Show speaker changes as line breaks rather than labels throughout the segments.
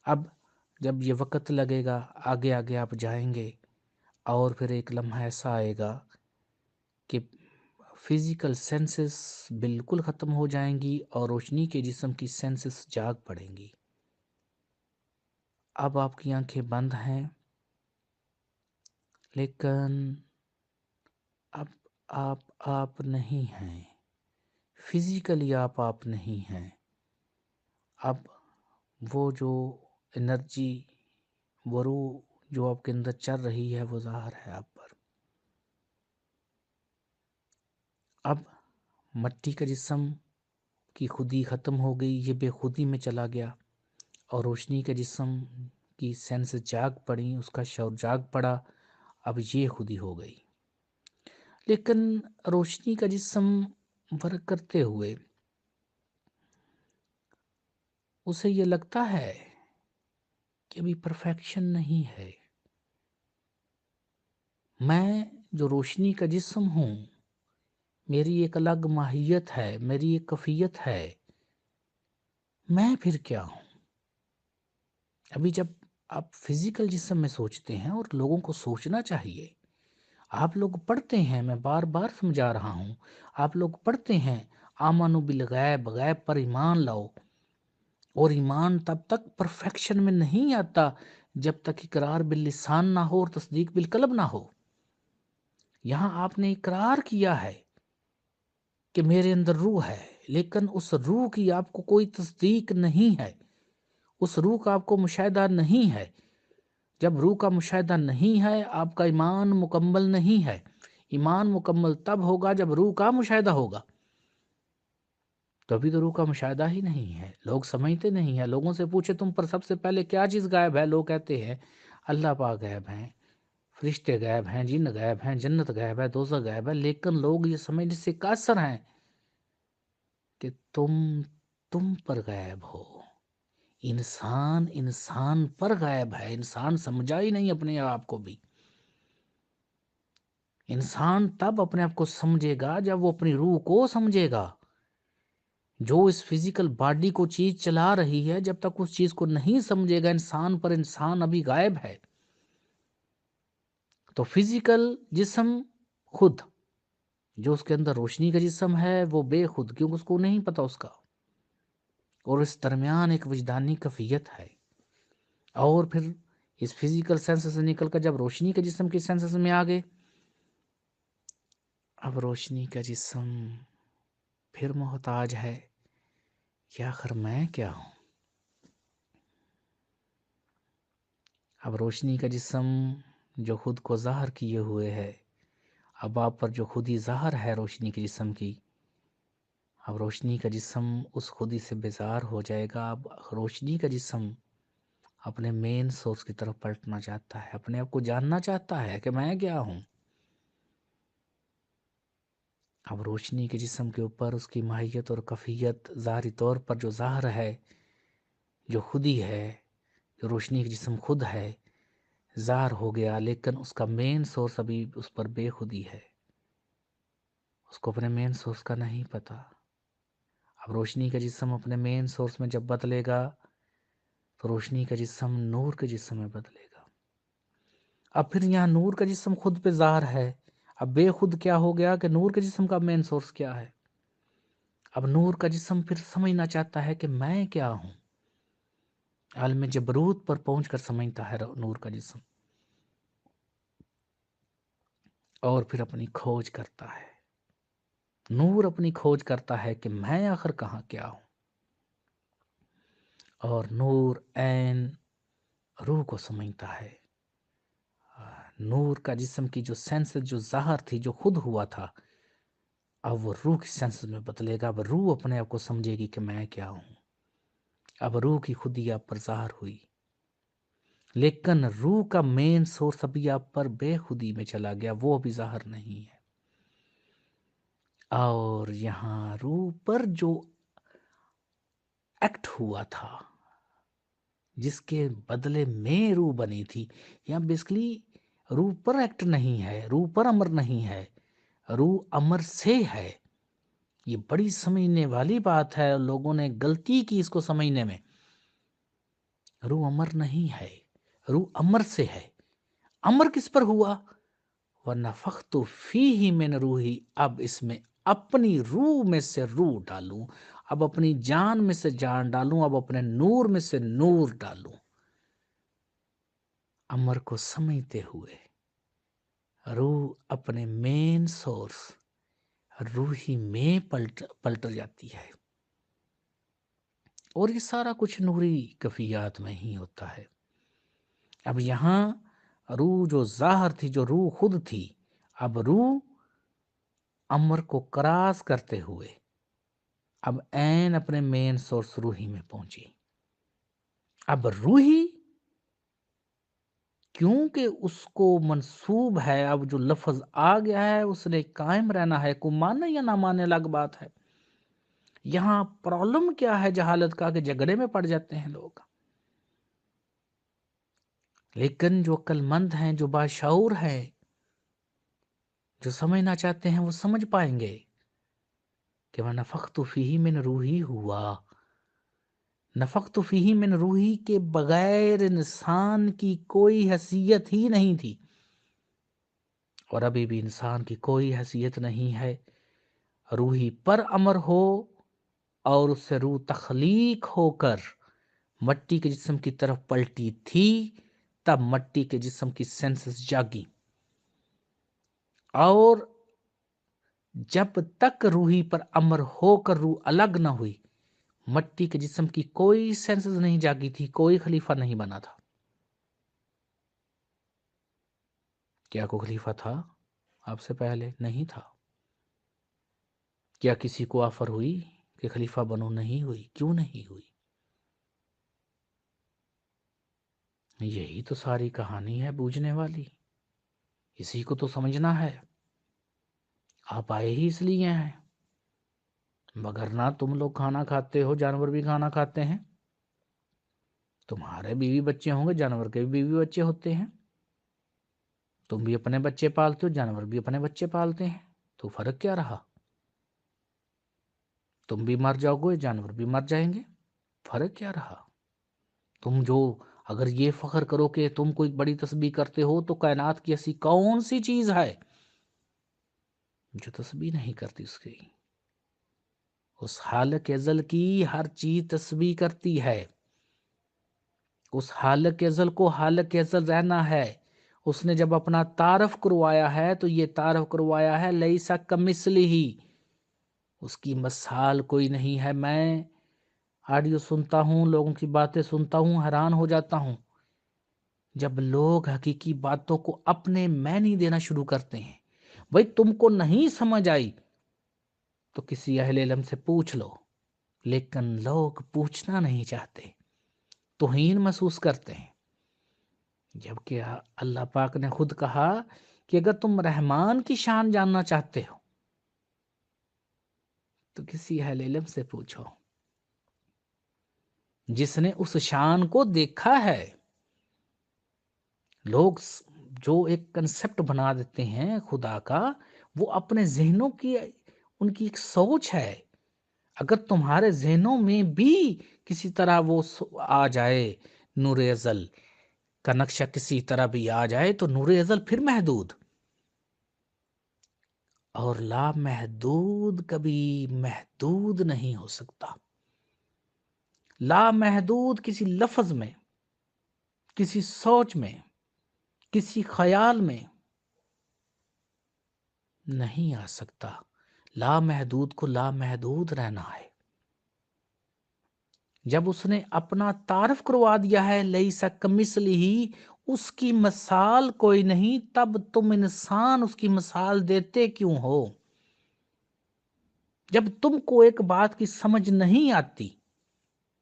اب جب یہ وقت لگے گا، آگے آگے آپ جائیں گے، اور پھر ایک لمحہ ایسا آئے گا کہ فزیکل سینسز بالکل ختم ہو جائیں گی اور روشنی کے جسم کی سینسز جاگ پڑیں گی۔ اب آپ کی آنکھیں بند ہیں، لیکن اب آپ نہیں ہیں، فزیکلی آپ نہیں ہیں۔ اب وہ جو انرجی، وہ روح جو آپ کے اندر چل رہی ہے، وہ ظاہر ہے آپ پر۔ اب مٹی کا جسم کی خودی ختم ہو گئی، یہ بے خودی میں چلا گیا، اور روشنی کے جسم کی سینس جاگ پڑی، اس کا شعور جاگ پڑا، اب یہ خودی ہو گئی۔ لیکن روشنی کا جسم ورک کرتے ہوئے اسے یہ لگتا ہے کہ ابھی پرفیکشن نہیں ہے۔ میں جو روشنی کا جسم ہوں، میری ایک الگ ماہیت ہے، میری ایک کیفیت ہے، میں پھر کیا ہوں؟ ابھی جب آپ فزیکل جسم میں سوچتے ہیں، اور لوگوں کو سوچنا چاہیے، آپ لوگ پڑھتے ہیں، میں بار بار سمجھا رہا ہوں، آپ لوگ پڑھتے ہیں آمنوا بالغیب، غیب پر ایمان لاؤ، اور ایمان تب تک پرفیکشن میں نہیں آتا جب تک اقرار باللسان نہ ہو اور تصدیق بالقلب نہ ہو۔ یہاں آپ نے اقرار کیا ہے کہ میرے اندر روح ہے، لیکن اس روح کی آپ کو کوئی تصدیق نہیں ہے، اس روح کا آپ کو مشاہدہ نہیں ہے۔ جب روح کا مشاہدہ نہیں ہے، آپ کا ایمان مکمل نہیں ہے۔ ایمان مکمل تب ہوگا جب روح کا مشاہدہ ہوگا۔ تو ابھی تو روح کا مشاہدہ ہی نہیں ہے، لوگ سمجھتے نہیں ہیں۔ لوگوں سے پوچھے تم پر سب سے پہلے کیا چیز غائب ہے، لوگ کہتے ہیں اللہ پاک غائب ہیں، فرشتے غائب ہیں، جن غائب ہیں، جنت غائب ہے، دوزخ غائب ہے، لیکن لوگ یہ سمجھنے سے قاصر ہیں کہ تم پر غائب ہو۔ انسان پر غائب ہے، انسان سمجھا ہی نہیں اپنے آپ کو بھی۔ انسان تب اپنے آپ کو سمجھے گا جب وہ اپنی روح کو سمجھے گا۔ جو اس فزیکل باڈی کو چیز چلا رہی ہے، جب تک اس چیز کو نہیں سمجھے گا انسان پر، انسان ابھی غائب ہے۔ تو فزیکل جسم خود، جو اس کے اندر روشنی کا جسم ہے، وہ بے خود، کیونکہ اس کو نہیں پتا اس کا، اور اس درمیان ایک وجدانی کیفیت ہے۔ اور پھر اس فزیکل سینس سے نکل کر جب روشنی کے جسم کی سینسز میں آ گئے، اب روشنی کا جسم پھر محتاج ہے کہ آخر میں کیا ہوں؟ اب روشنی کا جسم جو خود کو ظاہر کیے ہوئے ہے، اب آپ پر جو خودی ظاہر ہے روشنی کے جسم کی، اب روشنی کا جسم اس خودی سے بیزار ہو جائے گا۔ اب روشنی کا جسم اپنے مین سورس کی طرف پلٹنا چاہتا ہے، اپنے آپ کو جاننا چاہتا ہے کہ میں کیا ہوں۔ اب روشنی کے جسم کے اوپر اس کی ماہیت اور کیفیت ظاہری طور پر جو ظاہر ہے، جو خودی ہے، جو روشنی کے جسم خود ہے، ظاہر ہو گیا، لیکن اس کا مین سورس ابھی اس پر بے خودی ہے، اس کو اپنے مین سورس کا نہیں پتا۔ اب روشنی کا جسم اپنے مین سورس میں جب بدلے گا، تو روشنی کا جسم نور کے جسم میں بدلے گا۔ اب پھر یہاں نور کا جسم خود پہ ظاہر ہے، اب بے خود کیا ہو گیا کہ نور کے جسم کا مین سورس کیا ہے۔ اب نور کا جسم پھر سمجھنا چاہتا ہے کہ میں کیا ہوں، عالم جبروت پر پہنچ کر سمجھتا ہے نور کا جسم، اور پھر اپنی کھوج کرتا ہے۔ نور اپنی کھوج کرتا ہے کہ میں آخر کہاں کیا ہوں، اور نور عین روح کو سمجھتا ہے۔ نور کا جسم کی جو سینس جو ظاہر تھی، جو خود ہوا تھا، اب وہ روح کی سینس میں بدلے گا۔ اب روح اپنے آپ کو سمجھے گی کہ میں کیا ہوں۔ اب روح کی خودی آپ پر ظاہر ہوئی، لیکن روح کا مین سورس ابھی آپ پر بے خودی میں چلا گیا، وہ ابھی ظاہر نہیں ہے۔ اور یہاں روح پر جو ایکٹ ہوا تھا، جس کے بدلے میں روح بنی تھی، یہاں بیسکلی روح پر ایکٹ نہیں ہے، روح پر امر نہیں ہے، روح امر سے ہے۔ یہ بڑی سمجھنے والی بات ہے، لوگوں نے غلطی کی اس کو سمجھنے میں۔ روح امر نہیں ہے، روح امر سے ہے۔ امر کس پر ہوا؟ وَنَفَخْتُ فِيهِ مِنْ روحی، اب اس میں اپنی روح میں سے روح ڈالوں، اب اپنی جان میں سے جان ڈالوں، اب اپنے نور میں سے نور ڈالوں۔ امر کو سمجھتے ہوئے روح اپنے مین سورس روحی میں پلٹ جاتی ہے، اور یہ سارا کچھ نوری کفیات میں ہی ہوتا ہے۔ اب یہاں روح جو ظاہر تھی، جو روح خود تھی، اب روح امر کو کراس کرتے ہوئے اب عین اپنے مین سورس روحی میں پہنچی۔ اب روحی کیونکہ اس کو منسوب ہے، اب جو لفظ آ گیا ہے اس نے قائم رہنا ہے، کو مانے یا نہ مانے الگ بات ہے۔ یہاں پرابلم کیا ہے جہالت کا، کہ جھگڑے میں پڑ جاتے ہیں لوگ، لیکن جو عقل مند ہیں، جو باشعور ہیں، جو سمجھنا چاہتے ہیں، وہ سمجھ پائیں گے کہ وَنَفَخْتُ فِيهِ مِنْ روحی ہوا۔ نفخت فیہ من روحی کے بغیر انسان کی کوئی حیثیت ہی نہیں تھی، اور ابھی بھی انسان کی کوئی حیثیت نہیں ہے۔ روحی پر امر ہو اور اس سے روح تخلیق ہو کر مٹی کے جسم کی طرف پلٹی تھی، تب مٹی کے جسم کی سینسز جاگی، اور جب تک روحی پر امر ہو کر روح الگ نہ ہوئی، مٹی کے جسم کی کوئی سینسز نہیں جاگی تھی، کوئی خلیفہ نہیں بنا تھا۔ کیا کوئی خلیفہ تھا آپ سے پہلے؟ نہیں تھا۔ کیا کسی کو آفر ہوئی کہ خلیفہ بنو؟ نہیں ہوئی۔ کیوں نہیں ہوئی؟ یہی تو ساری کہانی ہے بوجھنے والی، اسی کو تو سمجھنا ہے۔ آپ آئے ہی اس لیے ہیں، مگر نہ تم لوگ کھانا کھاتے ہو، جانور بھی کھانا کھاتے ہیں، تمہارے بیوی بچے ہوں گے، جانور کے بھی بیوی بچے ہوتے ہیں، تم بھی اپنے بچے پالتے ہو، جانور بھی اپنے بچے پالتے ہیں، تو فرق کیا رہا؟ تم بھی مر جاؤ گے، جانور بھی مر جائیں گے، فرق کیا رہا؟ تم جو اگر یہ فخر کرو کہ تم کوئی بڑی تسبیح کرتے ہو، تو کائنات کی ایسی کون سی چیز ہے جو تسبیح نہیں کرتی؟ اس خالق ازل کی ہر چیز تسبیح کرتی ہے۔ اس خالق ازل کو خالق ازل رہنا ہے۔ اس نے جب اپنا تعارف کروایا ہے تو یہ تعارف کروایا ہے لیسا کمثلہ، اس کی مثال کوئی نہیں ہے۔ میں آڈیو سنتا ہوں، لوگوں کی باتیں سنتا ہوں، حیران ہو جاتا ہوں جب لوگ حقیقی باتوں کو اپنے معنی دینا شروع کرتے ہیں۔ بھئی تم کو نہیں سمجھ آئی تو کسی اہل علم سے پوچھ لو، لیکن لوگ پوچھنا نہیں چاہتے، توہین محسوس کرتے ہیں، جبکہ اللہ پاک نے خود کہا کہ اگر تم رحمان کی شان جاننا چاہتے ہو تو کسی اہل علم سے پوچھو جس نے اس شان کو دیکھا ہے۔ لوگ جو ایک کنسپٹ بنا دیتے ہیں خدا کا، وہ اپنے ذہنوں کی ان کی ایک سوچ ہے۔ اگر تمہارے ذہنوں میں بھی کسی طرح وہ آ جائے، نور ازل کا نقشہ کسی طرح بھی آ جائے، تو نور ازل پھر محدود، اور لا محدود کبھی محدود نہیں ہو سکتا۔ لا محدود کسی لفظ میں، کسی سوچ میں، کسی خیال میں نہیں آ سکتا۔ لا محدود کو لا محدود رہنا ہے۔ جب اس نے اپنا تعارف کروا دیا ہے لیسا کمثلہ، اس کی مثال کوئی نہیں، تب تم انسان اس کی مثال دیتے کیوں ہو؟ جب تم کو ایک بات کی سمجھ نہیں آتی،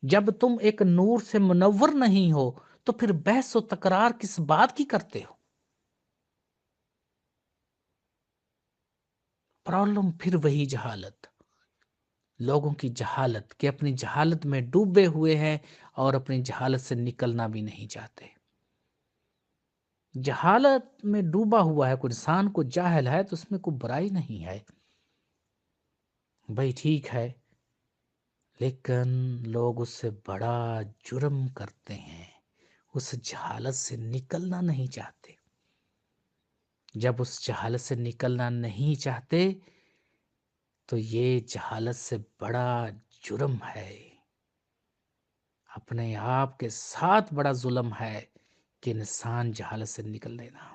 جب تم ایک نور سے منور نہیں ہو، تو پھر بحث و تکرار کس بات کی کرتے ہو؟ پرابلم پھر وہی جہالت، لوگوں کی جہالت، کہ اپنی جہالت میں ڈوبے ہوئے ہیں اور اپنی جہالت سے نکلنا بھی نہیں چاہتے۔ جہالت میں ڈوبا ہوا ہے کوئی انسان کو جاہل ہے تو اس میں کوئی برائی نہیں ہے، بھائی ٹھیک ہے، لیکن لوگ اس سے بڑا جرم کرتے ہیں، اس جہالت سے نکلنا نہیں چاہتے۔ جب اس جہالت سے نکلنا نہیں چاہتے تو یہ جہالت سے بڑا جرم ہے، اپنے آپ کے ساتھ بڑا ظلم ہے کہ انسان جہالت سے نکل لینا۔